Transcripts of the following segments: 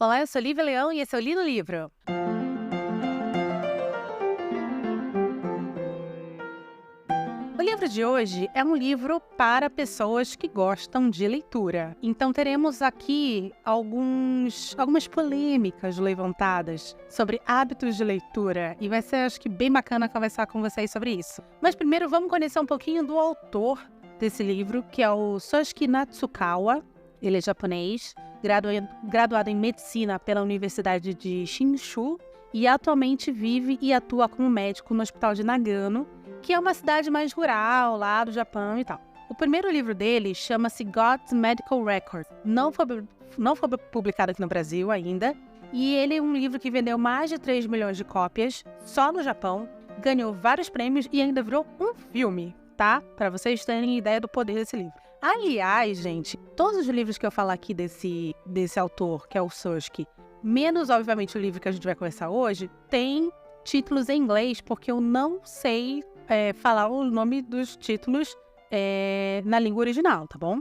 Olá, eu sou Lívia Leão e esse é o Li no Livro. O livro de hoje é um livro para pessoas que gostam de leitura. Então teremos aqui algumas polêmicas levantadas sobre hábitos de leitura e vai ser, acho que, bem bacana conversar com vocês sobre isso. Mas primeiro vamos conhecer um pouquinho do autor desse livro, que é o Sosuke Natsukawa. Ele é japonês, graduado em medicina pela Universidade de Shinshu e atualmente vive e atua como médico no Hospital de Nagano, que é uma cidade mais rural lá do Japão e tal. O primeiro livro dele chama-se God's Medical Record. Não foi publicado aqui no Brasil ainda. E ele é um livro que vendeu mais de 3 milhões de cópias só no Japão, ganhou vários prêmios e ainda virou um filme, tá? Para vocês terem ideia do poder desse livro. Aliás, gente, todos os livros que eu falar aqui desse autor, que é o Sosuke, menos, obviamente, o livro que a gente vai conversar hoje, tem títulos em inglês, porque eu não sei falar o nome dos títulos na língua original, tá bom?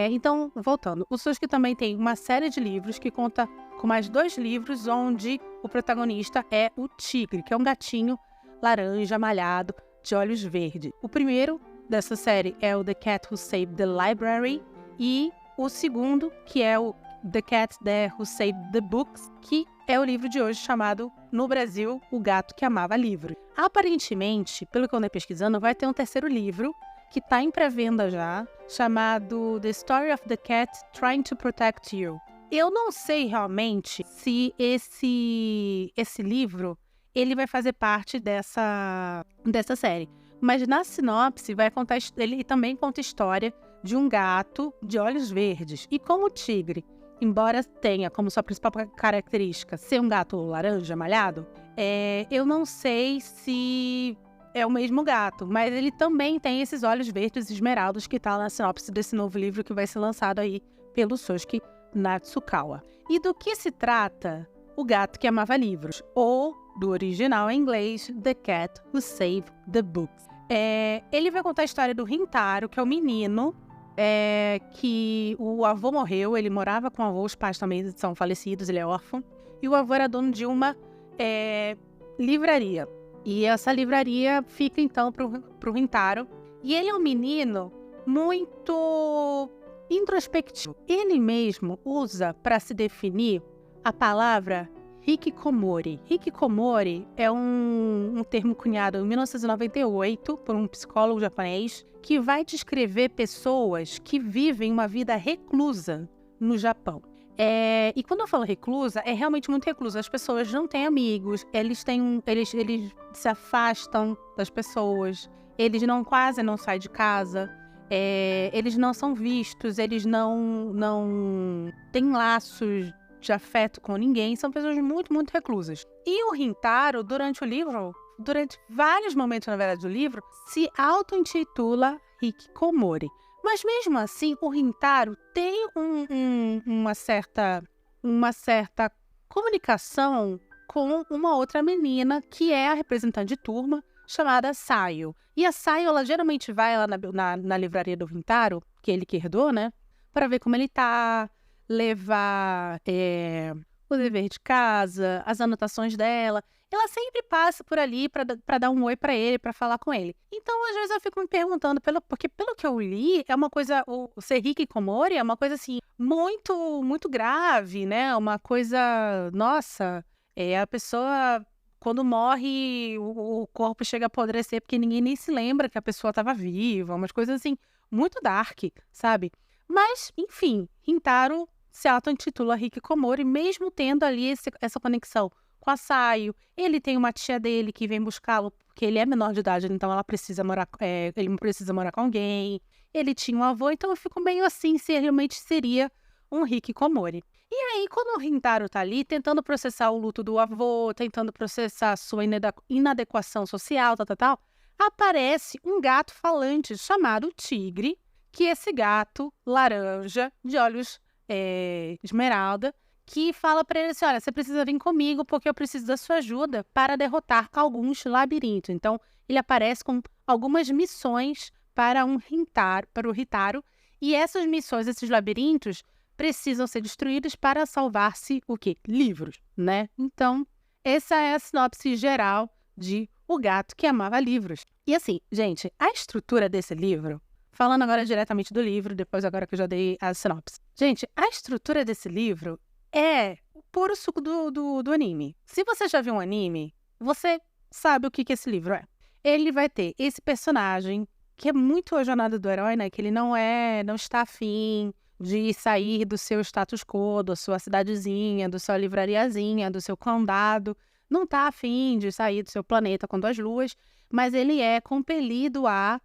Então, voltando, o Sosuke também tem uma série de livros que conta com mais 2 livros onde o protagonista é o tigre, que é um gatinho laranja, malhado, de olhos verdes. O primeiro dessa série é o The Cat Who Saved the Library e o segundo, que é o The Cat Who Saved the Books, que é o livro de hoje chamado, no Brasil, O Gato que Amava Livro. Aparentemente, pelo que eu andei pesquisando, vai ter um terceiro livro que está em pré-venda já, chamado The Story of the Cat Trying to Protect You. Eu não sei realmente se esse livro ele vai fazer parte dessa série. Mas na sinopse ele também conta a história de um gato de olhos verdes. E como o tigre, embora tenha como sua principal característica ser um gato laranja malhado, eu não sei se é o mesmo gato, mas ele também tem esses olhos verdes esmeraldas que está na sinopse desse novo livro que vai ser lançado aí pelo Sosuke Natsukawa. E do que se trata O Gato que Amava Livros? Ou, do original em inglês, The Cat Who Saved the Books. Ele vai contar a história do Rintaro, que é o menino que o avô morreu, ele morava com o avô, os pais também são falecidos, ele é órfão, e o avô era dono de uma livraria. E essa livraria fica então pro Rintaro. E ele é um menino muito introspectivo. Ele mesmo usa para se definir a palavra hikikomori. Hikikomori é um termo cunhado em 1998 por um psicólogo japonês que vai descrever pessoas que vivem uma vida reclusa no Japão. E quando eu falo reclusa, é realmente muito reclusa. As pessoas não têm amigos, eles se afastam das pessoas, eles quase não saem de casa, eles não são vistos, eles não têm laços de afeto com ninguém, são pessoas muito, muito reclusas. E o Rintaro, durante vários momentos, na verdade, do livro, se auto-intitula hikikomori. Mas mesmo assim, o Rintaro tem uma certa comunicação com uma outra menina, que é a representante de turma, chamada Sayo. E a Sayo, ela geralmente vai lá na livraria do Rintaro, que ele que herdou, né? Para ver como ele tá, levar o dever de casa, as anotações dela. Ela sempre passa por ali para dar um oi para ele, para falar com ele. Então, às vezes, eu fico me perguntando, porque pelo que eu li, é uma coisa, o ser hikikomori é uma coisa, assim, muito, muito grave, né? Uma coisa, nossa, a pessoa, quando morre, o corpo chega a apodrecer, porque ninguém nem se lembra que a pessoa estava viva, umas coisas, assim, muito dark, sabe? Mas, enfim, Rintaro se auto-intitula hikikomori, mesmo tendo ali essa conexão com a Sayo. Ele tem uma tia dele que vem buscá-lo, porque ele é menor de idade, então ele precisa morar com alguém. Ele tinha um avô, então eu fico meio assim, se realmente seria um hikikomori. E aí, quando o Rintaro tá ali, tentando processar o luto do avô, tentando processar a sua inadequação social, tal, aparece um gato falante chamado Tigre, que esse gato laranja, de olhos esmeralda, que fala para ele assim, olha, você precisa vir comigo porque eu preciso da sua ajuda para derrotar alguns labirintos. Então, ele aparece com algumas missões para o Rintaro, e essas missões, esses labirintos, precisam ser destruídos para salvar-se o quê? Livros, né? Então, essa é a sinopse geral de O Gato que Amava Livros. E assim, gente, a estrutura desse livro, falando agora diretamente do livro, depois agora que eu já dei a sinopse. Gente, a estrutura desse livro é o puro suco do anime. Se você já viu um anime, você sabe o que esse livro é. Ele vai ter esse personagem, que é muito a jornada do herói, né? Que ele não está afim de sair do seu status quo, da sua cidadezinha, da sua livrariazinha, do seu condado. Não está afim de sair do seu planeta com 2 luas, mas ele é compelido a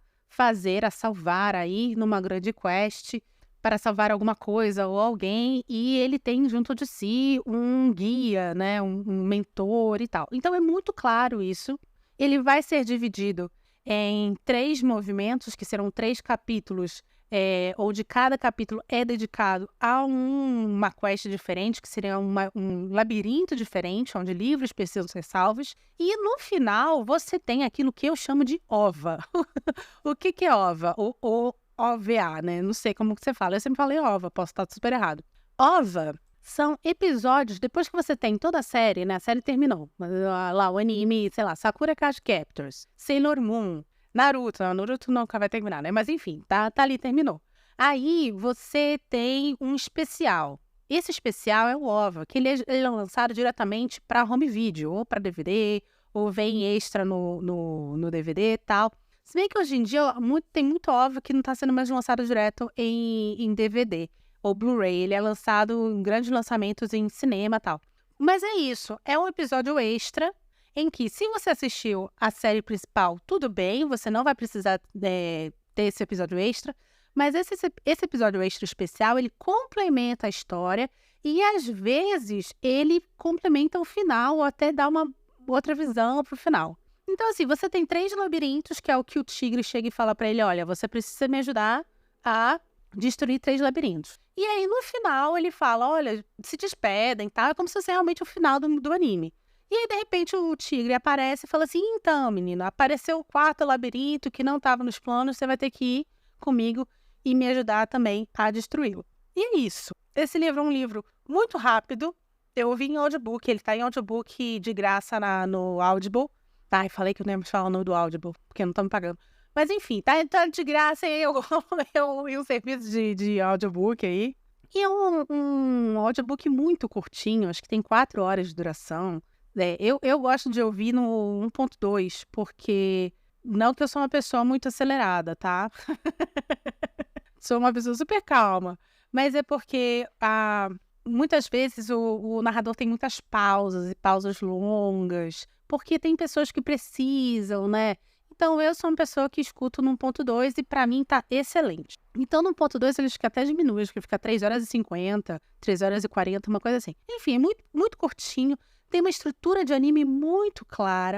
salvar, a ir numa grande quest para salvar alguma coisa ou alguém, e ele tem junto de si um guia, né? Um mentor e tal. Então é muito claro isso. Ele vai ser dividido em 3 movimentos, que serão 3 capítulos, onde cada capítulo é dedicado a uma quest diferente, que seria um labirinto diferente, onde livros precisam ser salvos. E no final, você tem aquilo que eu chamo de OVA. O que é OVA? O OVA, né? Não sei como que você fala. Eu sempre falei OVA, posso estar super errado. OVA são episódios, depois que você tem toda a série, né? A série terminou. Lá, o anime, sei lá, Sakura Card Captors, Sailor Moon, Naruto nunca vai terminar, né? Mas enfim, tá ali, terminou. Aí você tem um especial. Esse especial é o OVA, que ele é lançado diretamente para home video, ou para DVD, ou vem extra no DVD e tal. Se bem que hoje em dia tem muito OVA que não está sendo mais lançado direto em DVD ou Blu-ray. Ele é lançado em grandes lançamentos em cinema e tal. Mas é isso, é um episódio extra em que, se você assistiu a série principal, tudo bem, você não vai precisar ter esse episódio extra, mas esse episódio extra especial, ele complementa a história e, às vezes, ele complementa o final ou até dá uma outra visão pro final. Então, assim, você tem 3 labirintos, que é o que o tigre chega e fala pra ele, olha, você precisa me ajudar a destruir 3 labirintos. E aí, no final, ele fala, olha, se despedem, tá? É como se fosse realmente o final do anime. E aí, de repente, o tigre aparece e fala assim, então, menino, apareceu o 4º labirinto que não estava nos planos, você vai ter que ir comigo e me ajudar também a destruí-lo. E é isso. Esse livro é um livro muito rápido. Eu ouvi em audiobook, ele tá em audiobook de graça no Audible. Ai, falei que eu não ia falar o nome do Audible, porque não estão me pagando. Mas enfim, tá de graça e um serviço de audiobook aí. E é um audiobook muito curtinho, acho que tem 4 horas de duração. Eu gosto de ouvir no 1.2, porque não que eu sou uma pessoa muito acelerada, tá? Sou uma pessoa super calma, mas é porque muitas vezes o narrador tem muitas pausas e pausas longas, porque tem pessoas que precisam, né? Então, eu sou uma pessoa que escuto no 1.2 e pra mim tá excelente. Então, no 1.2 eles até diminuem, acho que fica 3 horas e 50, 3 horas e 40, uma coisa assim. Enfim, é muito, muito curtinho, tem uma estrutura de anime muito clara,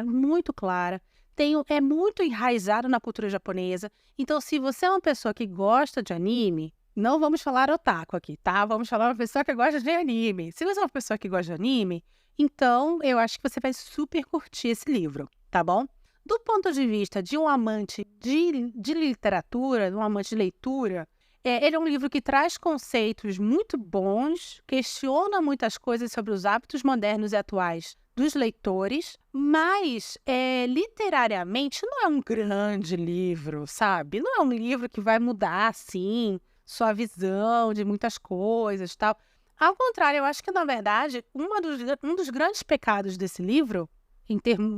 é muito enraizado na cultura japonesa. Então, se você é uma pessoa que gosta de anime, não vamos falar otaku aqui, tá? Vamos falar uma pessoa que gosta de anime. Se você é uma pessoa que gosta de anime, então eu acho que você vai super curtir esse livro, tá bom? Do ponto de vista de um amante de literatura, de um amante de leitura, ele é um livro que traz conceitos muito bons, questiona muitas coisas sobre os hábitos modernos e atuais dos leitores, mas literariamente não é um grande livro, sabe? Não é um livro que vai mudar, assim, sua visão de muitas coisas e tal. Ao contrário, eu acho que, na verdade, um dos grandes pecados desse livro,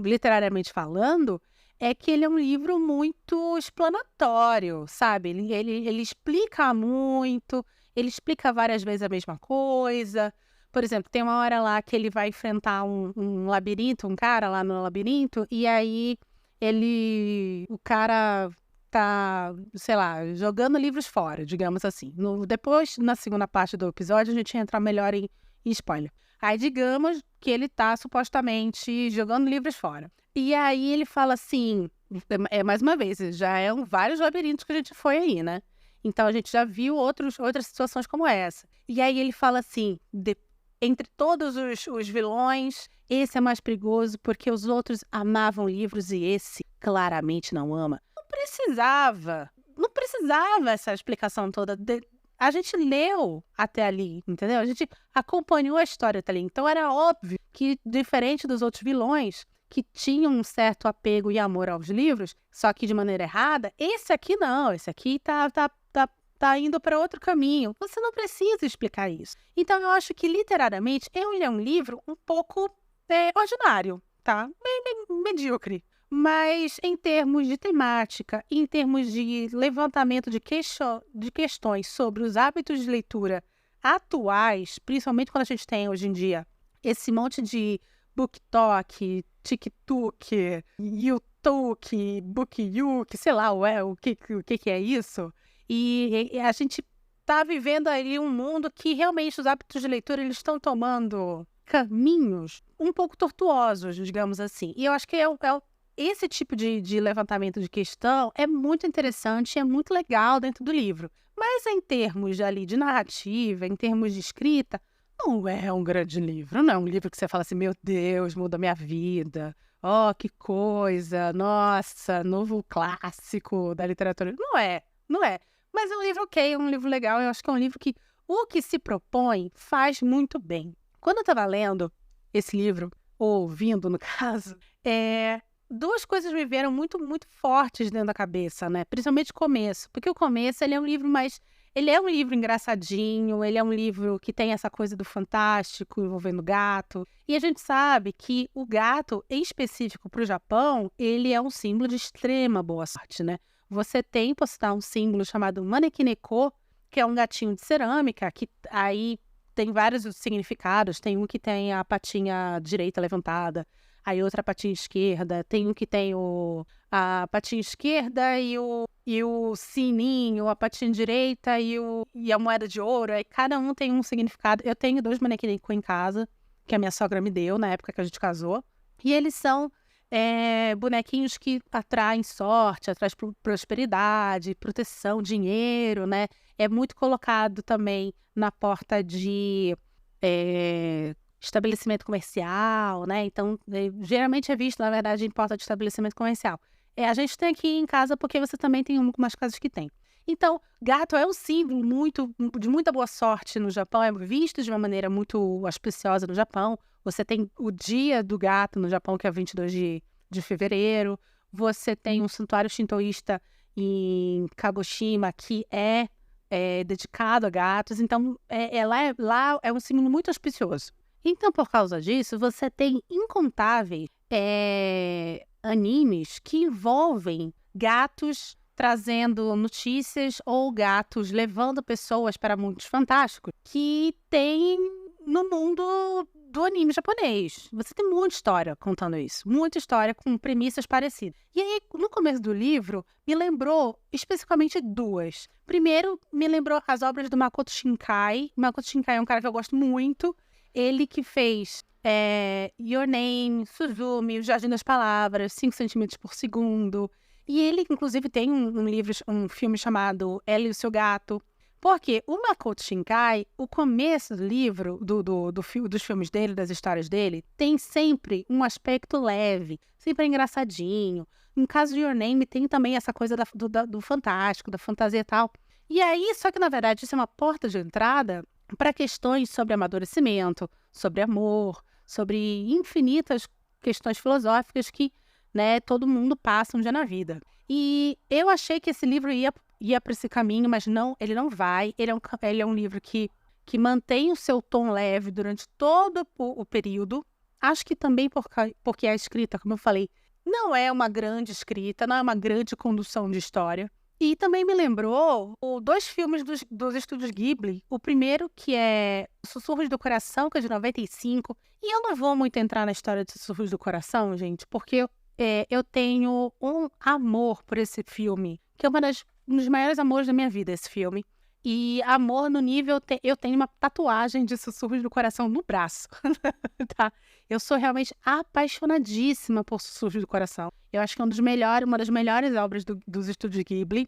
literariamente falando, é que ele é um livro muito explanatório, sabe? Ele explica muito, ele explica várias vezes a mesma coisa. Por exemplo, tem uma hora lá que ele vai enfrentar um labirinto, um cara lá no labirinto, e aí o cara tá, sei lá, jogando livros fora, digamos assim. Depois, na segunda parte do episódio, a gente entra melhor em spoiler. Aí, digamos que ele tá supostamente jogando livros fora. E aí ele fala assim, mais uma vez, já vários labirintos que a gente foi aí, né? Então a gente já viu outras situações como essa. E aí ele fala assim, entre todos os vilões, esse é mais perigoso porque os outros amavam livros e esse claramente não ama. Não precisava essa explicação toda. a gente leu até ali, entendeu? A gente acompanhou a história até ali. Então era óbvio que, diferente dos outros vilões, que tinham um certo apego e amor aos livros, só que de maneira errada, esse aqui não, esse aqui tá indo para outro caminho. Você não precisa explicar isso. Então eu acho que, literariamente, ele é um livro um pouco ordinário, tá? Bem medíocre. Mas em termos de temática, em termos de levantamento de questões sobre os hábitos de leitura atuais, principalmente quando a gente tem hoje em dia esse monte de BookTok, TikTok, YouTube, BookYuk, sei lá o que é isso. E a gente está vivendo aí um mundo que realmente os hábitos de leitura eles estão tomando caminhos um pouco tortuosos, digamos assim. E eu acho que esse tipo de levantamento de questão é muito interessante e é muito legal dentro do livro. Mas em termos ali de narrativa, em termos de escrita, não é um grande livro. Não é um livro que você fala assim, meu Deus, muda a minha vida. Oh, que coisa. Nossa, novo clássico da literatura. Não é. Mas é um livro ok, é um livro legal. Eu acho que é um livro que o que se propõe faz muito bem. Quando eu estava lendo esse livro, ou ouvindo no caso, duas coisas me vieram muito, muito fortes dentro da cabeça, né? Principalmente o começo. Porque o começo, ele é um livro mais... Ele é um livro engraçadinho, ele é um livro que tem essa coisa do fantástico envolvendo gato. E a gente sabe que o gato, em específico para o Japão, ele é um símbolo de extrema boa sorte, né? Você tem, por citar, um símbolo chamado Manekineko, que é um gatinho de cerâmica, que aí tem vários significados. Tem um que tem a patinha direita levantada, aí outra patinha esquerda, tem um que tem a patinha esquerda e o sininho, a patinha direita e a moeda de ouro. Aí cada um tem um significado. Eu tenho 2 Manekineko em casa, que a minha sogra me deu na época que a gente casou. E eles são bonequinhos que atraem sorte, atraem prosperidade, proteção, dinheiro, né? É muito colocado também na porta de estabelecimento comercial, né? Então, geralmente é visto, na verdade, em porta de estabelecimento comercial. A gente tem aqui em casa porque você também tem algumas casas que tem. Então, gato é um símbolo de muita boa sorte no Japão, é visto de uma maneira muito auspiciosa no Japão. Você tem o dia do gato no Japão, que é 22 de fevereiro. Você tem um santuário shintoísta em Kagoshima, que é dedicado a gatos. Então, lá é um símbolo muito auspicioso. Então, por causa disso, você tem incontáveis animes que envolvem gatos trazendo notícias ou gatos levando pessoas para mundos fantásticos que tem no mundo do anime japonês. Você tem muita história contando isso, muita história com premissas parecidas. E aí, no começo do livro, me lembrou especificamente 2. Primeiro, me lembrou as obras do Makoto Shinkai. Makoto Shinkai é um cara que eu gosto muito. Ele que fez Your Name, Suzumi, O Jardim das Palavras, 5 centímetros por segundo. E ele, inclusive, tem um filme chamado Ela e o Seu Gato. Porque o Makoto Shinkai, o começo do livro, dos filmes dele, das histórias dele, tem sempre um aspecto leve, sempre engraçadinho. No caso de Your Name, tem também essa coisa do fantástico, da fantasia e tal. E aí, só que na verdade, isso é uma porta de entrada para questões sobre amadurecimento, sobre amor, sobre infinitas questões filosóficas que, né, todo mundo passa um dia na vida. E eu achei que esse livro ia para esse caminho, mas não, ele não vai. Ele é um livro que mantém o seu tom leve durante todo o período. Acho que também porque a escrita, como eu falei, não é uma grande escrita, não é uma grande condução de história. E também me lembrou 2 filmes dos estúdios Ghibli. O primeiro, que é Sussurros do Coração, que é de 95. E eu não vou muito entrar na história de Sussurros do Coração, gente, porque eu tenho um amor por esse filme, que é um dos maiores amores da minha vida, esse filme. E amor no nível... Eu tenho uma tatuagem de Sussurros do Coração no braço, tá? Eu sou realmente apaixonadíssima por Sussurros do Coração. Eu acho que é uma das melhores obras dos estúdios Ghibli.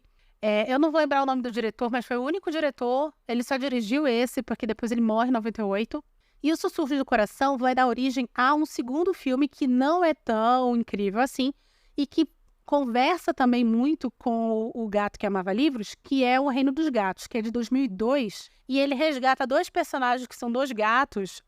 Eu não vou lembrar o nome do diretor, mas foi o único diretor. Ele só dirigiu esse, porque depois ele morre em 98. E o Sussurros do Coração vai dar origem a um segundo filme que não é tão incrível assim, e que conversa também muito com O Gato que Amava Livros, que é O Reino dos Gatos, que é de 2002, e ele resgata 2 personagens que são 2 gatos,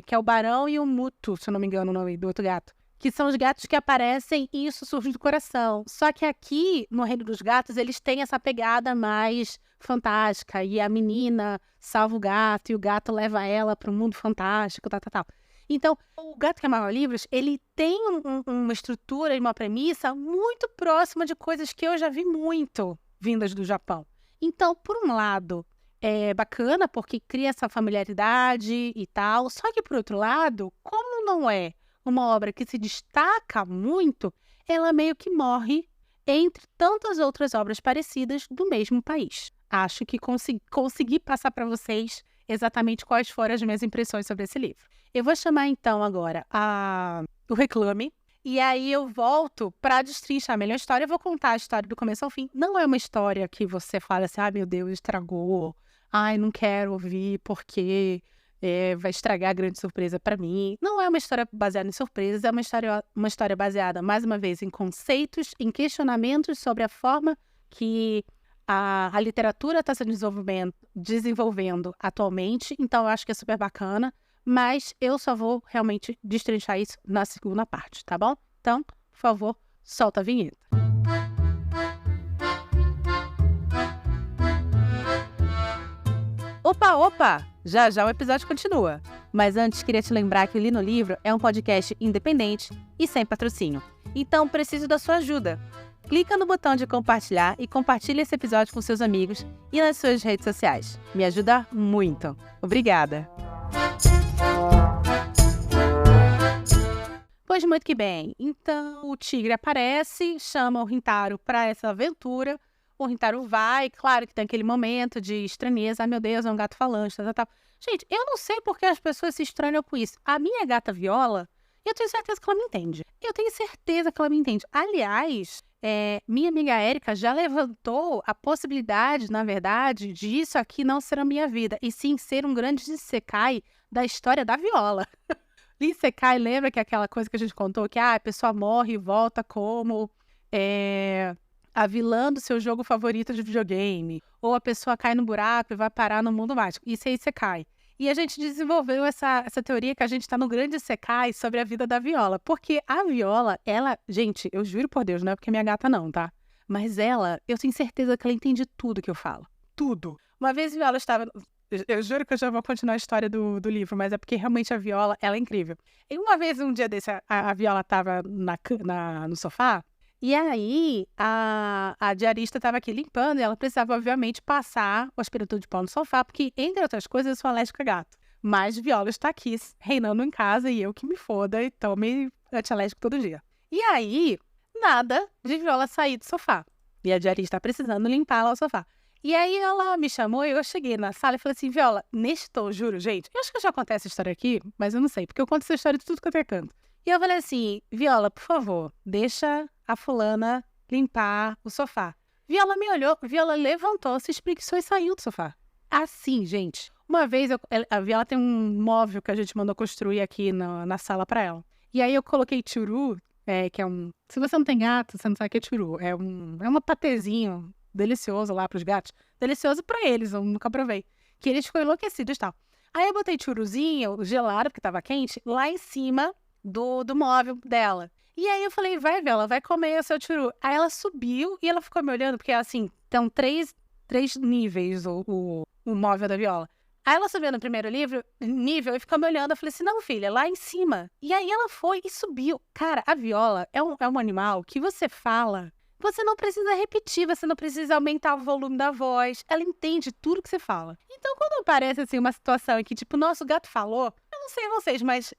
que é o Barão e o Muto, se eu não me engano o nome do outro gato, que são os gatos que aparecem em Sussurros do Coração. Só que aqui, no Reino dos Gatos, eles têm essa pegada mais fantástica, e a menina salva o gato, e o gato leva ela para um mundo fantástico, tal. Então, O Gato que Amava Livros, ele tem uma estrutura e uma premissa muito próxima de coisas que eu já vi muito vindas do Japão. Então, por um lado, é bacana porque cria essa familiaridade e tal, só que, por outro lado, como não é uma obra que se destaca muito, ela meio que morre entre tantas outras obras parecidas do mesmo país. Acho que consegui passar para vocês exatamente quais foram as minhas impressões sobre esse livro. Eu vou chamar então agora o Reclame, e aí eu volto para destrinchar melhor a história. Eu vou contar a história do começo ao fim. Não é uma história que você fala assim, ai meu Deus, estragou, ai não quero ouvir porque vai estragar a grande surpresa para mim. Não é uma história baseada em surpresas, é uma história baseada, mais uma vez, em conceitos, em questionamentos sobre a forma que a literatura está se desenvolvendo atualmente. Então eu acho que é super bacana, mas eu só vou realmente destrinchar isso na segunda parte, tá bom? Então, por favor, solta a vinheta. Opa! Já já o episódio continua. Mas antes, queria te lembrar que o Li no Livro é um podcast independente e sem patrocínio. Então, preciso da sua ajuda. Clica no botão de compartilhar e compartilhe esse episódio com seus amigos e nas suas redes sociais. Me ajuda muito. Obrigada! Pois muito que bem. Então, o tigre aparece, chama o Rintaro para essa aventura. O Rintaro vai, claro que tem aquele momento de estranheza. Ai, meu Deus, é um gato falante, tal. Gente, eu não sei por que as pessoas se estranham com isso. A minha gata Viola, eu tenho certeza que ela me entende. Aliás, minha amiga Érica já levantou a possibilidade, na verdade, de isso aqui não ser a minha vida, e sim ser um grande isekai da história da Viola. Isekai, lembra que é aquela coisa que a gente contou, que a pessoa morre e volta como a vilã do seu jogo favorito de videogame, ou a pessoa cai no buraco e vai parar no mundo mágico. Isso é Isekai. E a gente desenvolveu essa teoria que a gente está no grande Isekai sobre a vida da Viola. Porque a Viola, ela... Gente, eu juro por Deus, não é porque minha gata não, tá? Mas ela, eu tenho certeza que ela entende tudo que eu falo. Tudo. Uma vez a Viola estava... Eu juro que eu já vou continuar a história do livro, mas é porque realmente a Viola, ela é incrível. E uma vez, um dia desse, a Viola estava no sofá, e aí a diarista estava aqui limpando e ela precisava, obviamente, passar o aspirador de pó no sofá, porque, entre outras coisas, eu sou alérgica a gato. Mas Viola está aqui, reinando em casa, e eu que me foda e tome antialérgico todo dia. E aí, nada de Viola sair do sofá. E a diarista está precisando limpar lá o sofá. E aí ela me chamou e eu cheguei na sala e falei assim, Viola, neste tom, juro, gente, eu acho que eu já contei essa história aqui, mas eu não sei, porque eu conto essa história de tudo quanto é canto. E eu falei assim, Viola, por favor, deixa a fulana limpar o sofá. Viola me olhou, Viola levantou, se espreguiçou e saiu do sofá. Assim, gente. Uma vez, a Viola tem um móvel que a gente mandou construir aqui na sala pra ela. E aí eu coloquei churu, que é um... Se você não tem gato, você não sabe o que é churu. É um patezinho delicioso lá pros gatos. Delicioso pra eles, eu nunca provei. Que eles ficam enlouquecidos e tal. Aí eu botei churuzinho, gelado, porque tava quente, lá em cima do móvel dela. E aí eu falei, vai, Viola, vai comer o seu churu. Aí ela subiu e ela ficou me olhando, porque assim, tem três níveis o móvel da Viola. Aí ela subiu no primeiro nível e ficou me olhando. Eu falei assim, não, filha, lá em cima. E aí ela foi e subiu. Cara, a Viola é um animal que você fala, você não precisa repetir, você não precisa aumentar o volume da voz. Ela entende tudo que você fala. Então, quando aparece assim uma situação em que, tipo, nosso gato falou, eu não sei vocês, mas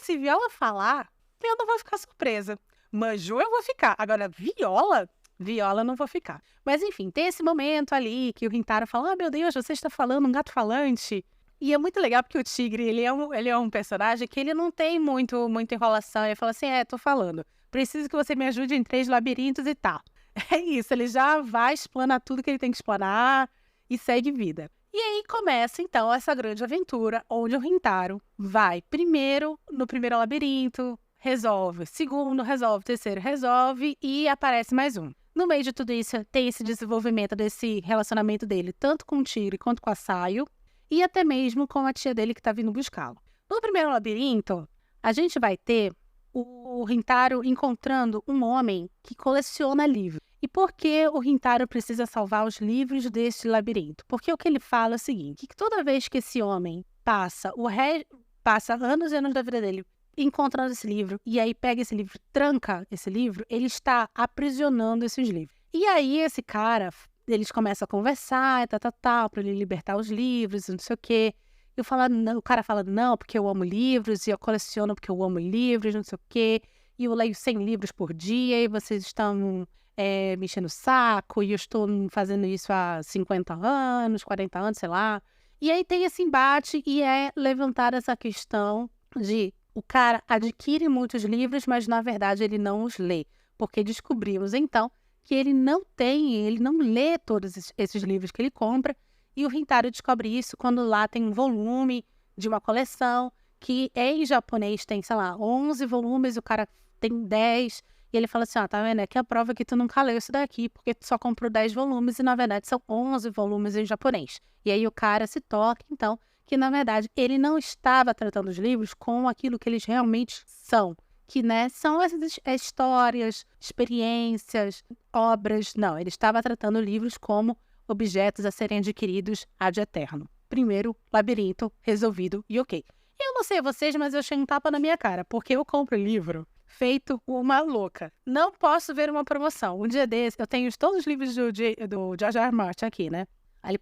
se Viola falar, eu não vou ficar surpresa. Manju eu vou ficar. Agora, Viola eu não vou ficar. Mas enfim, tem esse momento ali que o Rintaro fala, meu Deus, você está falando um gato falante. E é muito legal porque o tigre, ele é um personagem que ele não tem muita enrolação. Ele fala assim, tô falando. Preciso que você me ajude em 3 labirintos e tal. É isso, ele já vai explanar tudo que ele tem que explanar e segue vida. E aí começa, então, essa grande aventura, onde o Rintaro vai primeiro no primeiro labirinto, resolve. Segundo, resolve. Terceiro, resolve. E aparece mais um. No meio de tudo isso, tem esse desenvolvimento desse relacionamento dele, tanto com o Tigre quanto com a Saio, e até mesmo com a tia dele que tá vindo buscá-lo. No primeiro labirinto, a gente vai ter o Rintaro encontrando um homem que coleciona livros. E por que o Rintaro precisa salvar os livros deste labirinto? Porque o que ele fala é o seguinte, que toda vez que esse homem passa anos e anos da vida dele encontrando esse livro, e aí pega esse livro, tranca esse livro, ele está aprisionando esses livros. E aí esse cara, eles começam a conversar, para ele libertar os livros, não sei o quê. O cara fala, não, porque eu amo livros, e eu coleciono porque eu amo livros, não sei o quê, e eu leio 100 livros por dia, e vocês estão me enchendo o saco, e eu estou fazendo isso há 50 anos, 40 anos, sei lá. E aí tem esse embate, e é levantar essa questão de o cara adquire muitos livros, mas na verdade ele não os lê, porque descobrimos então que ele não lê todos esses livros que ele compra, e o Rintaro descobre isso quando lá tem um volume de uma coleção que em japonês tem, sei lá, 11 volumes, o cara tem 10, e ele fala assim, tá vendo? Aqui é a prova que tu nunca leu isso daqui, porque tu só comprou 10 volumes e na verdade são 11 volumes em japonês. E aí o cara se toca, então, que na verdade ele não estava tratando os livros com aquilo que eles realmente são, que são essas histórias, experiências, obras. Não, ele estava tratando livros como objetos a serem adquiridos ad eterno. Primeiro, labirinto, resolvido e ok. Eu não sei vocês, mas eu achei um tapa na minha cara, porque eu compro livro feito uma louca. Não posso ver uma promoção. Um dia desse, eu tenho todos os livros do George R. R. Martin aqui, né?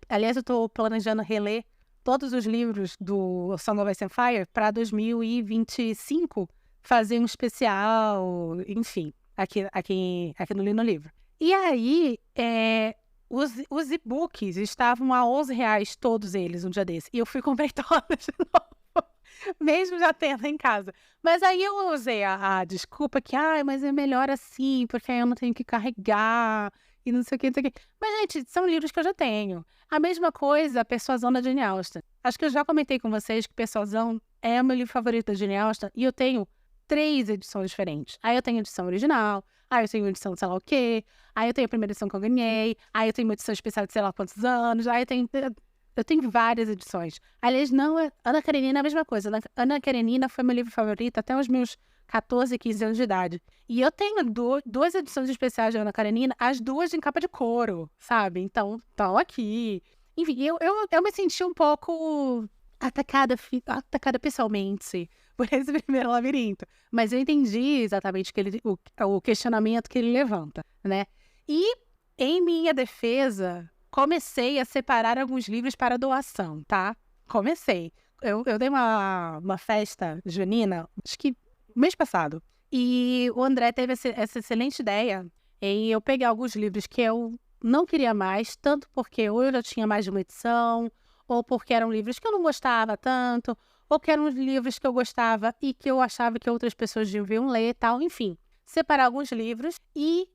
Aliás, eu estou planejando reler todos os livros do Song of Ice and Fire para 2025, fazer um especial, enfim, aqui no Lino Livro. E aí, os e-books estavam a R$11 todos eles um dia desse. E eu fui comprar todos de novo, mesmo já tendo em casa. Mas aí eu usei a desculpa que, mas é melhor assim, porque aí eu não tenho que carregar e não sei o que, não sei o que. Mas, gente, são livros que eu já tenho. A mesma coisa, a Persuasão da Jane Austen. Acho que eu já comentei com vocês que Persuasão é o meu livro favorito da Jane Austen e eu tenho 3 edições diferentes. Aí eu tenho a edição original, aí eu tenho a edição de sei lá o quê, aí eu tenho a primeira edição que eu ganhei, aí eu tenho uma edição especial de sei lá quantos anos, aí eu tenho várias edições. Aliás, Ana Karenina é a mesma coisa. Ana Karenina foi meu livro favorito até os meus 14, 15 anos de idade. E eu tenho 2 edições especiais de Ana Karenina, as 2 em capa de couro, sabe? Então, estão aqui. Enfim, eu me senti um pouco atacada pessoalmente por esse primeiro labirinto. Mas eu entendi exatamente o questionamento que ele levanta, né? E, em minha defesa, comecei a separar alguns livros para doação, tá? Comecei. Eu dei uma festa junina, acho que mês passado. E o André teve essa excelente ideia em eu pegar alguns livros que eu não queria mais, tanto porque ou eu já tinha mais de uma edição, ou porque eram livros que eu não gostava tanto, ou que eram livros que eu gostava e que eu achava que outras pessoas deviam ler e tal. Enfim, separar alguns livros e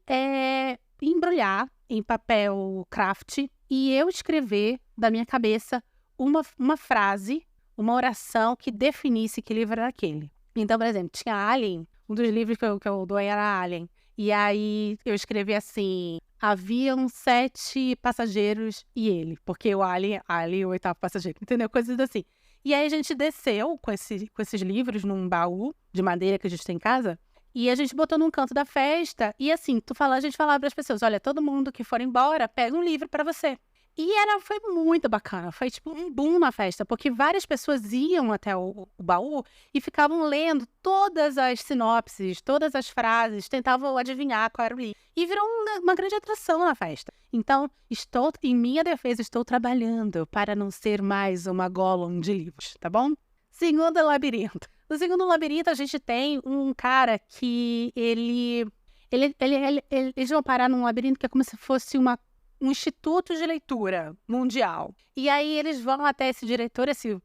embrulhar em papel craft e eu escrever da minha cabeça uma frase, uma oração que definisse que livro era aquele. Então, por exemplo, tinha Alien, um dos livros que eu doei era Alien. E aí eu escrevi assim, haviam 7 passageiros e ele, porque o Alien o 8º passageiro, entendeu? Coisas assim. E aí a gente desceu com esses livros num baú de madeira que a gente tem em casa, e a gente botou num canto da festa, e assim, a gente falava para as pessoas, olha, todo mundo que for embora, pega um livro para você. E foi muito bacana, foi tipo um boom na festa, porque várias pessoas iam até o baú e ficavam lendo todas as sinopses, todas as frases, tentavam adivinhar qual era o livro. E virou uma grande atração na festa. Então, em minha defesa, estou trabalhando para não ser mais uma Gollum de livros, tá bom? Segundo labirinto. No segundo labirinto, a gente tem um cara que eles vão parar num labirinto que é como se fosse um instituto de leitura mundial. E aí eles vão até esse diretor, esse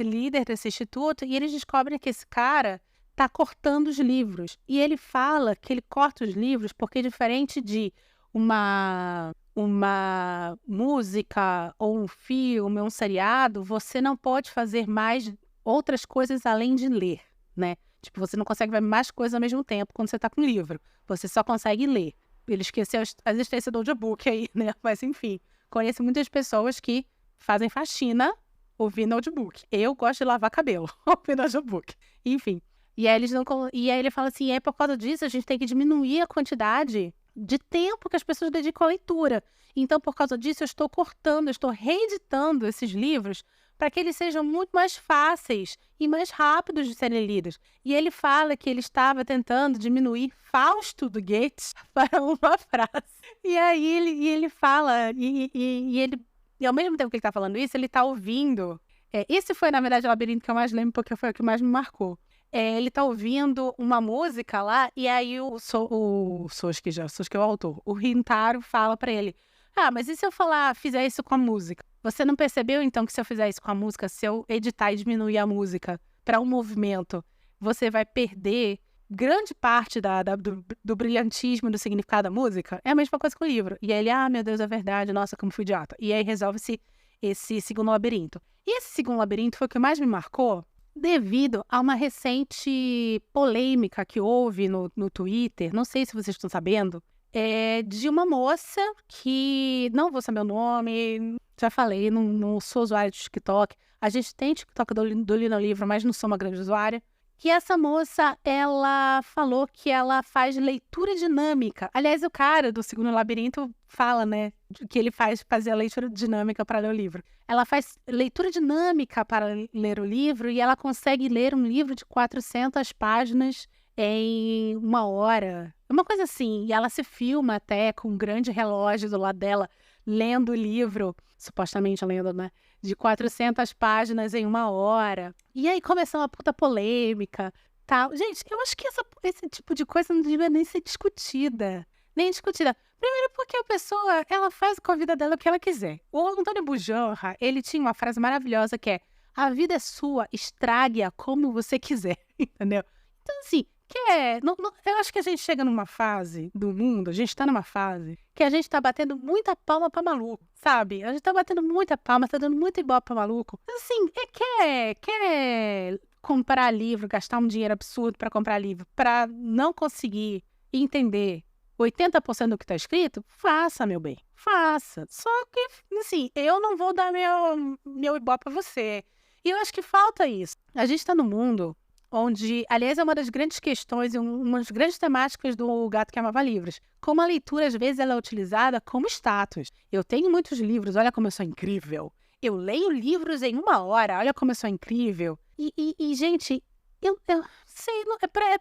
líder desse instituto, e eles descobrem que esse cara está cortando os livros. E ele fala que ele corta os livros porque, diferente de uma música ou um filme ou um seriado, você não pode fazer mais outras coisas além de ler, né? Tipo, você não consegue ver mais coisas ao mesmo tempo quando você tá com o livro. Você só consegue ler. Ele esqueceu a existência do audiobook aí, né? Mas, enfim, conheço muitas pessoas que fazem faxina ouvindo audiobook. Eu gosto de lavar cabelo ouvindo audiobook. Enfim. E aí, e aí ele fala assim, por causa disso a gente tem que diminuir a quantidade de tempo que as pessoas dedicam à leitura. Então, por causa disso, eu estou cortando, eu estou reeditando esses livros para que eles sejam muito mais fáceis e mais rápidos de serem lidos. E ele fala que ele estava tentando diminuir Fausto do Goethe para uma frase. E aí ele fala, e ao mesmo tempo que ele está falando isso, ele está ouvindo. Esse foi, na verdade, o labirinto que eu mais lembro, porque foi o que mais me marcou. Ele tá ouvindo uma música lá, e aí o Sosuke é o autor, o Rintaro fala pra ele, mas e se eu fizer isso com a música? Você não percebeu, então, que se eu fizer isso com a música, se eu editar e diminuir a música para um movimento, você vai perder grande parte do brilhantismo, do significado da música? É a mesma coisa com o livro. E aí ele, meu Deus, é verdade, nossa, como fui idiota. E aí resolve-se esse segundo labirinto. E esse segundo labirinto foi o que mais me marcou, devido a uma recente polêmica que houve no Twitter, não sei se vocês estão sabendo, de uma moça que, não vou saber o nome, já falei, não sou usuária de TikTok, a gente tem TikTok do Lina Livro, mas não sou uma grande usuária, que essa moça, ela falou que ela faz leitura dinâmica. Aliás, o cara do Segundo Labirinto fala, né, que ele fazia leitura dinâmica para ler o livro. Ela faz leitura dinâmica para ler o livro e ela consegue ler um livro de 400 páginas em 1 hora. Uma coisa assim. E ela se filma até com um grande relógio do lado dela, lendo o livro, supostamente lendo, né? De 400 páginas em 1 hora. E aí começou uma puta polêmica, tal. Gente, eu acho que esse tipo de coisa não devia nem ser discutida. Nem discutida. Primeiro porque a pessoa, ela faz com a vida dela o que ela quiser. O Antônio Bujanra, ele tinha uma frase maravilhosa que é: a vida é sua, estrague-a como você quiser. Entendeu? Então, assim, eu acho que a gente chega numa fase do mundo, a gente tá numa fase que a gente tá batendo muita palma pra maluco, sabe? A gente tá batendo muita palma, tá dando muita ibope pra maluco. Assim, quer comprar livro, gastar um dinheiro absurdo pra comprar livro, pra não conseguir entender 80% do que tá escrito? Faça, meu bem, faça. Só que, assim, eu não vou dar meu ibope pra você. E eu acho que falta isso. A gente tá num mundo onde, aliás, é uma das grandes questões e uma das grandes temáticas do Gato que Amava Livros. Como a leitura, às vezes, ela é utilizada como status. Eu tenho muitos livros, olha como eu sou incrível. Eu leio livros em 1 hora, olha como eu sou incrível. E gente, eu sei,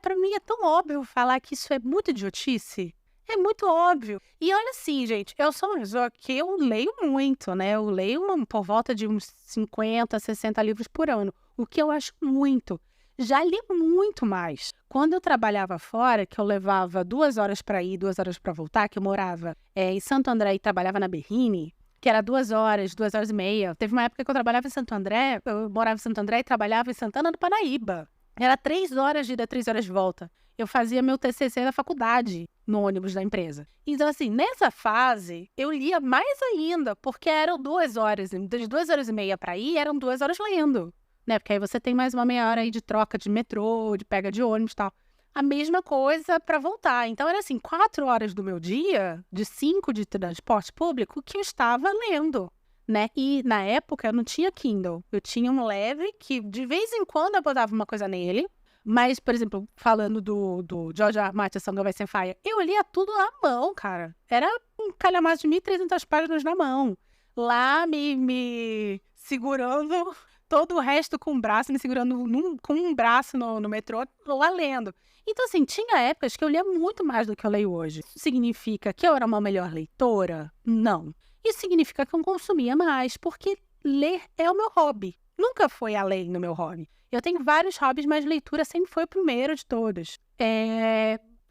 pra mim é tão óbvio falar que isso é muito idiotice. É muito óbvio. E olha assim, gente, eu sou uma pessoa que eu leio muito, né? Eu leio por volta de uns 50, 60 livros por ano, o que eu acho muito. Já li muito mais. Quando eu trabalhava fora, que eu levava 2 horas para ir, 2 horas para voltar, que eu morava em Santo André e trabalhava na Berrini, que era 2 horas, 2 horas e meia. Teve uma época que eu trabalhava em Santo André, eu morava em Santo André e trabalhava em Santana do Parnaíba. Era 3 horas de ida, 3 horas de volta. Eu fazia meu TCC na faculdade, no ônibus da empresa. Então, assim, nessa fase, eu lia mais ainda, porque eram 2 horas. Das 2 horas e meia para ir, eram 2 horas lendo. Né? Porque aí você tem mais uma meia hora aí de troca de metrô, de pega de ônibus e tal. A mesma coisa para voltar. Então, era assim, 4 horas do meu dia, de 5 de transporte público, que eu estava lendo, né? E, na época, eu não tinha Kindle. Eu tinha um leve que, de vez em quando, eu botava uma coisa nele. Mas, por exemplo, falando do George R. R. Martin, Song of Ice and Fire, eu lia tudo à mão, cara. Era um calhamaço de 1.300 páginas na mão. Lá, me segurando... Todo o resto com o braço, me segurando com um braço no metrô, lá lendo. Então, assim, tinha épocas que eu lia muito mais do que eu leio hoje. Isso significa que eu era uma melhor leitora? Não. Isso significa que eu consumia mais, porque ler é o meu hobby. Nunca foi além do meu hobby. Eu tenho vários hobbies, mas leitura sempre foi o primeiro de todos.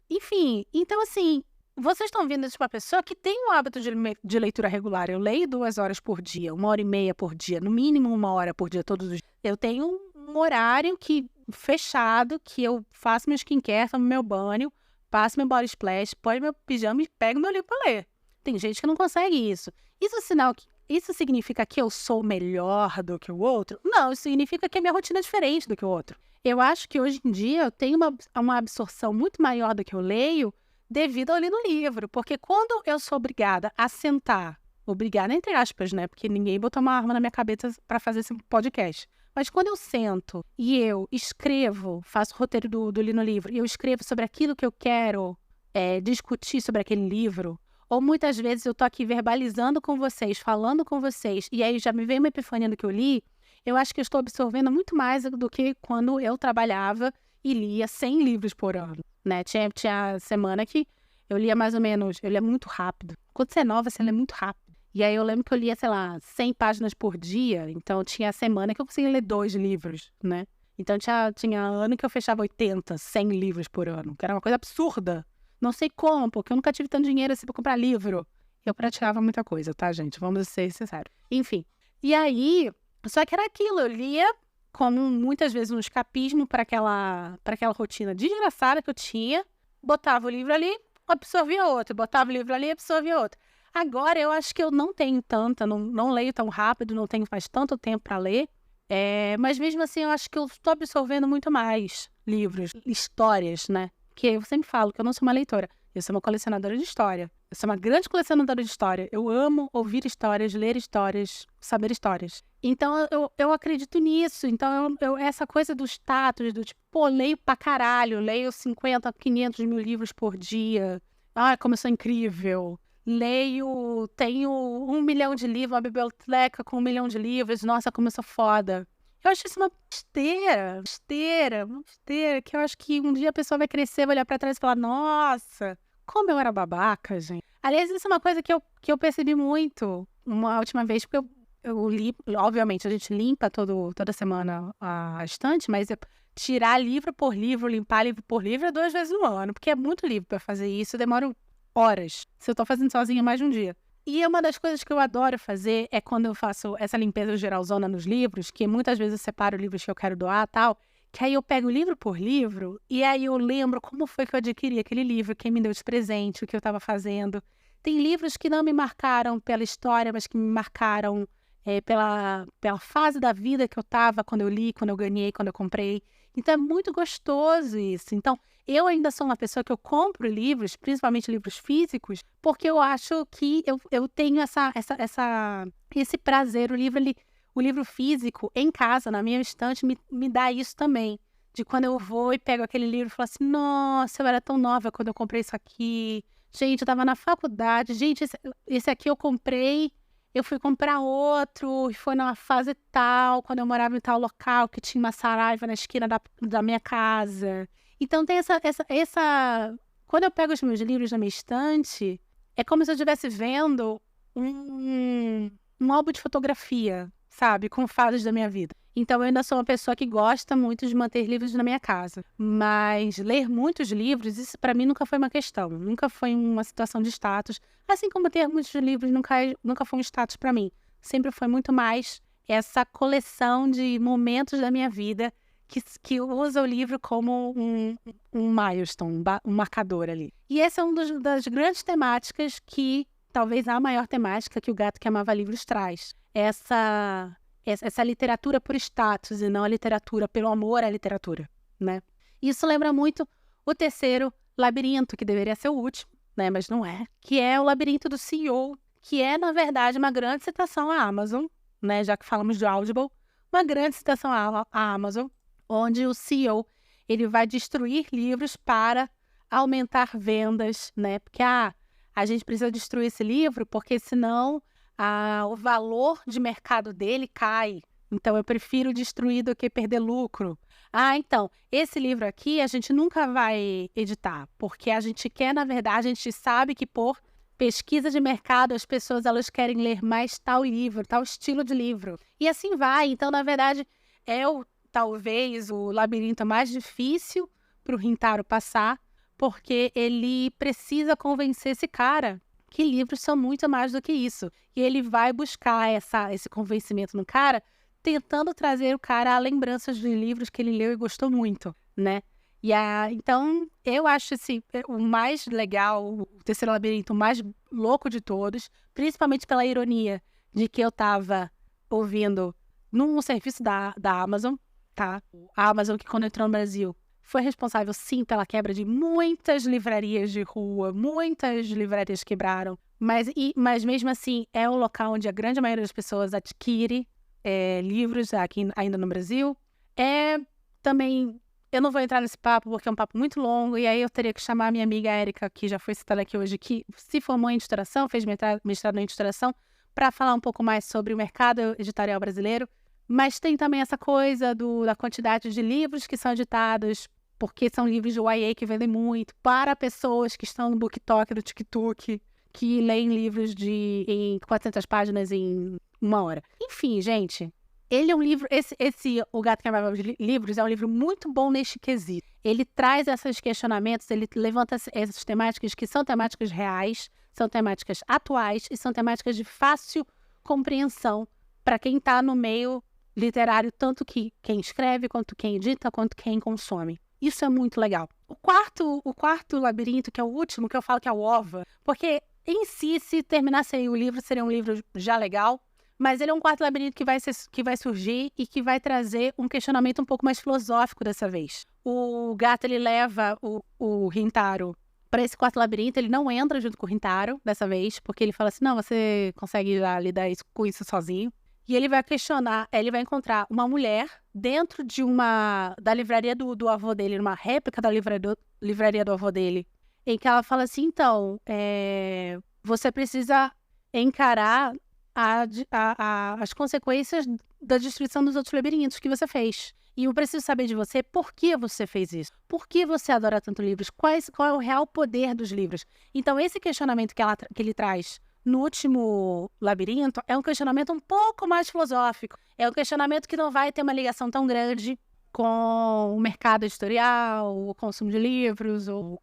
Enfim, então, assim... Vocês estão vendo isso de uma pessoa que tem um hábito de leitura regular. Eu leio 2 horas por dia, 1h30 por dia, no mínimo 1 hora por dia, todos os dias. Eu tenho um horário fechado, que eu faço meu skincare, tomo meu banho, passo meu body splash, põe meu pijama e pego meu livro para ler. Tem gente que não consegue isso. Isso significa que eu sou melhor do que o outro? Não, isso significa que a minha rotina é diferente do que o outro. Eu acho que hoje em dia eu tenho uma absorção muito maior do que eu leio devido ao ler no livro. Porque quando eu sou obrigada a sentar, obrigada entre aspas, né? Porque ninguém botou uma arma na minha cabeça para fazer esse podcast. Mas quando eu sento e eu escrevo, faço o roteiro do Li no Livro, e eu escrevo sobre aquilo que eu quero discutir sobre aquele livro, ou muitas vezes eu tô aqui verbalizando com vocês, falando com vocês, e aí já me vem uma epifania do que eu li, eu acho que eu estou absorvendo muito mais do que quando eu trabalhava e lia 100 livros por ano, né? Tinha semana que eu lia mais ou menos, eu lia muito rápido. Quando você é nova, você lê muito rápido. E aí eu lembro que eu lia, sei lá, 100 páginas por dia, então tinha semana que eu conseguia ler 2 livros, né? Então tinha ano que eu fechava 80, 100 livros por ano, que era uma coisa absurda. Não sei como, porque eu nunca tive tanto dinheiro assim pra comprar livro. Eu praticava muita coisa, tá, gente? Vamos ser sinceros. Enfim. E aí, só que era aquilo, eu lia como muitas vezes um escapismo para aquela rotina desgraçada que eu tinha, botava o livro ali, absorvia outro, botava o livro ali, absorvia outro. Agora eu acho que eu não tenho tanta, não leio tão rápido, não tenho faz tanto tempo para ler, mas mesmo assim eu acho que eu estou absorvendo muito mais livros, histórias, né? Que eu sempre falo que eu não sou uma leitora, eu sou uma colecionadora de história. Eu sou uma grande colecionadora de história. Eu amo ouvir histórias, ler histórias, saber histórias. Então, eu acredito nisso. Então, essa coisa do status, do tipo, pô, leio pra caralho, leio 50, 500 mil livros por dia. Ai, como eu sou incrível. Tenho 1 milhão de livros, uma biblioteca com 1 milhão de livros. Nossa, como eu sou foda. Eu acho isso uma besteira, que eu acho que um dia a pessoa vai crescer, vai olhar pra trás e falar, nossa, como eu era babaca, gente. Aliás, isso é uma coisa que eu percebi muito uma última vez, porque eu li, obviamente, a gente limpa toda semana a estante, mas tirar livro por livro, limpar livro por livro é 2 vezes no ano, porque é muito livro pra fazer isso, demora horas. Se eu tô fazendo sozinha mais de um dia. E uma das coisas que eu adoro fazer é quando eu faço essa limpeza geralzona nos livros, que muitas vezes eu separo livros que eu quero doar e tal, que aí eu pego livro por livro e aí eu lembro como foi que eu adquiri aquele livro, quem me deu de presente, o que eu estava fazendo. Tem livros que não me marcaram pela história, mas que me marcaram pela fase da vida que eu estava quando eu li, quando eu ganhei, quando eu comprei. Então é muito gostoso isso. Então eu ainda sou uma pessoa que eu compro livros, principalmente livros físicos, porque eu acho que eu tenho esse prazer. O livro físico em casa, na minha estante, me dá isso também. De quando eu vou e pego aquele livro e falo assim, nossa, eu era tão nova quando eu comprei isso aqui. Gente, eu estava na faculdade. Gente, esse aqui eu comprei, eu fui comprar outro, e foi numa fase tal, quando eu morava em tal local, que tinha uma Saraiva na esquina da minha casa. Então tem essa... Quando eu pego os meus livros na minha estante, é como se eu estivesse vendo um álbum de fotografia, sabe? Com fases da minha vida. Então, eu ainda sou uma pessoa que gosta muito de manter livros na minha casa. Mas ler muitos livros, isso para mim nunca foi uma questão. Nunca foi uma situação de status. Assim como ter muitos livros nunca foi um status para mim. Sempre foi muito mais essa coleção de momentos da minha vida que usa o livro como um milestone, um marcador ali. E essa é uma das grandes temáticas que, talvez a maior temática que o Gato que Amava Livros traz. Essa literatura por status e não a literatura pelo amor à literatura, né? Isso lembra muito o terceiro labirinto, que deveria ser o último, né? Mas não é. Que é o Labirinto do CEO, que é, na verdade, uma grande citação à Amazon, né? Já que falamos de Audible, uma grande citação à Amazon, onde o CEO ele vai destruir livros para aumentar vendas, né? Porque a gente precisa destruir esse livro porque senão o valor de mercado dele cai. Então, eu prefiro destruir do que perder lucro. Então, esse livro aqui a gente nunca vai editar, porque a gente quer, na verdade, a gente sabe que por pesquisa de mercado as pessoas elas querem ler mais tal livro, tal estilo de livro. E assim vai. Então, na verdade, talvez o labirinto mais difícil para o Rintaro passar, porque ele precisa convencer esse cara que livros são muito mais do que isso. E ele vai buscar esse convencimento no cara, tentando trazer o cara a lembranças de livros que ele leu e gostou muito, né? Então, eu acho o mais legal, o terceiro labirinto, o mais louco de todos, principalmente pela ironia de que eu estava ouvindo num serviço da Amazon, tá? A Amazon, que quando entrou no Brasil, foi responsável, sim, pela quebra de muitas livrarias de rua, muitas livrarias quebraram, mas mesmo assim é o local onde a grande maioria das pessoas adquire livros aqui ainda no Brasil. Também, eu não vou entrar nesse papo porque é um papo muito longo, e aí eu teria que chamar a minha amiga Érica, que já foi citada aqui hoje, que se formou em editoração, fez mestrado em editoração, para falar um pouco mais sobre o mercado editorial brasileiro. Mas tem também essa coisa da quantidade de livros que são editados, porque são livros de YA que vendem muito, para pessoas que estão no BookTok, do TikTok, que leem livros em 400 páginas em 1 hora. Enfim, gente, ele é um livro... O Gato que Amava Livros é um livro muito bom neste quesito. Ele traz esses questionamentos, ele levanta essas temáticas que são temáticas reais, são temáticas atuais e são temáticas de fácil compreensão para quem está no meio literário, tanto que quem escreve, quanto quem edita, quanto quem consome. Isso é muito legal. O quarto labirinto, que é o último, que eu falo que é o OVA, porque em si, se terminasse aí o livro, seria um livro já legal, mas ele é um quarto labirinto que vai surgir e que vai trazer um questionamento um pouco mais filosófico dessa vez. O gato, ele leva o Rintaro para esse quarto labirinto, ele não entra junto com o Rintaro dessa vez, porque ele fala assim, não, você consegue já lidar com isso sozinho. E ele vai questionar, ele vai encontrar uma mulher dentro da livraria do avô dele, uma réplica da livraria do avô dele, em que ela fala assim, então, você precisa encarar as consequências da destruição dos outros labirintos que você fez. E eu preciso saber de você por que você fez isso. Por que você adora tanto livros? Qual é o real poder dos livros? Então, esse questionamento que ele traz no último labirinto é um questionamento um pouco mais filosófico. É um questionamento que não vai ter uma ligação tão grande com o mercado editorial, o consumo de livros, ou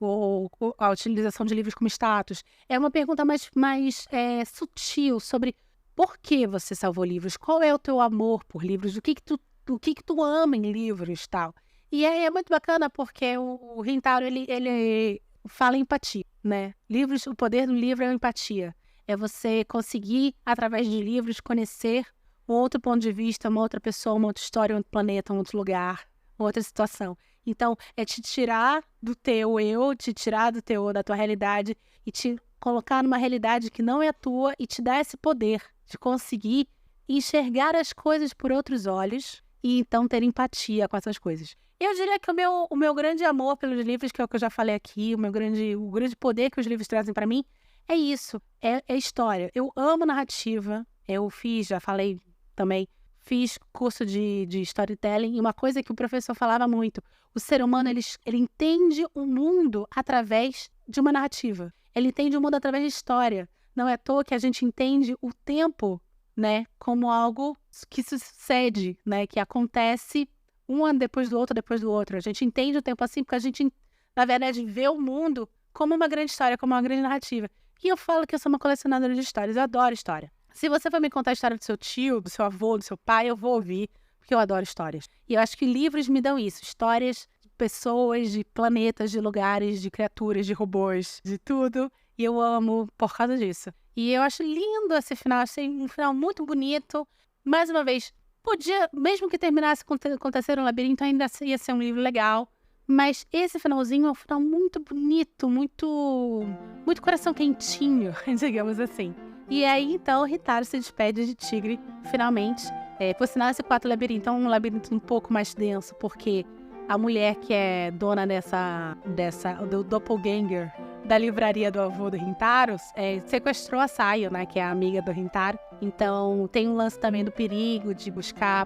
a utilização de livros como status. É uma pergunta mais sutil sobre por que você salvou livros, qual é o teu amor por livros, o que que tu ama em livros e tal. E é muito bacana porque o Rintaro, ele fala em empatia, né? O poder do livro é a empatia. É você conseguir, através de livros, conhecer um outro ponto de vista, uma outra pessoa, uma outra história, um outro planeta, um outro lugar, uma outra situação. Então, é te tirar do teu eu, da tua realidade e te colocar numa realidade que não é a tua e te dar esse poder de conseguir enxergar as coisas por outros olhos e então ter empatia com essas coisas. Eu diria que o meu grande amor pelos livros, que é o que eu já falei aqui, o grande poder que os livros trazem para mim, é isso, é história. Eu amo narrativa, já falei também, fiz curso de storytelling, e uma coisa que o professor falava muito, o ser humano, ele entende o mundo através de uma narrativa. Ele entende o mundo através de história. Não é à toa que a gente entende o tempo, né, como algo que sucede, né, que acontece um ano depois do outro. A gente entende o tempo assim porque a gente, na verdade, vê o mundo como uma grande história, como uma grande narrativa. E eu falo que eu sou uma colecionadora de histórias, eu adoro história. Se você for me contar a história do seu tio, do seu avô, do seu pai, eu vou ouvir, porque eu adoro histórias. E eu acho que livros me dão isso, histórias de pessoas, de planetas, de lugares, de criaturas, de robôs, de tudo. E eu amo por causa disso. E eu acho lindo esse final, achei um final muito bonito. Mais uma vez, mesmo que terminasse com Terceiro Labirinto, ainda ia ser um livro legal. Mas esse finalzinho é um final muito bonito, muito coração quentinho, digamos assim. E aí, então, o Rintaro se despede de Tigre, finalmente. Por sinal, esse quarto labirinto é um labirinto um pouco mais denso, porque a mulher que é dona do doppelganger da livraria do avô do Rintaro sequestrou a Sayo, né, que é a amiga do Rintaro. Então, tem um lance também do perigo de buscar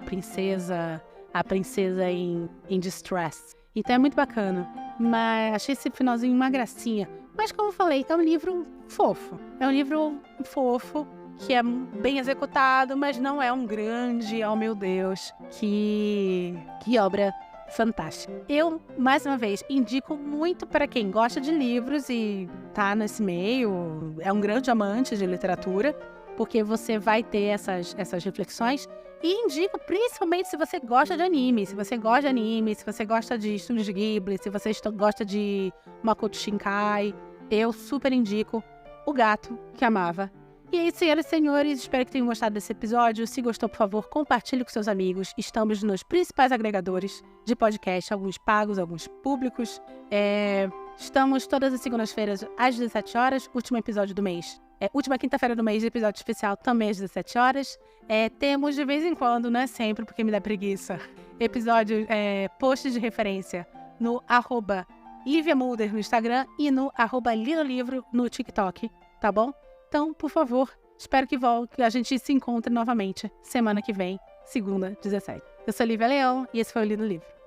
a princesa em distress. Então é muito bacana, mas achei esse finalzinho uma gracinha. Mas como eu falei, é um livro fofo. É um livro fofo, que é bem executado, mas não é um grande, oh meu Deus, que obra fantástica. Eu, mais uma vez, indico muito para quem gosta de livros e tá nesse meio, é um grande amante de literatura, porque você vai ter essas reflexões. E indico principalmente se você gosta de anime, se você gosta de Estúdios Ghibli, se você gosta de Makoto Shinkai, eu super indico O Gato que Amava E aí, senhoras e senhores, espero que tenham gostado desse episódio. Se gostou, por favor, compartilhe com seus amigos. Estamos nos principais agregadores de podcast, alguns pagos, alguns públicos. Estamos todas as segundas-feiras às 17 horas, último episódio do mês. Última quinta-feira do mês, episódio especial também às 17 horas. Temos de vez em quando, não é sempre, porque me dá preguiça, episódio, posts de referência no @LiviaMulder no Instagram e no @LinoLivro no TikTok, tá bom? Então, por favor, espero que a gente se encontre novamente semana que vem, segunda, 17. Eu sou Lívia Leão e esse foi o Li no Livro.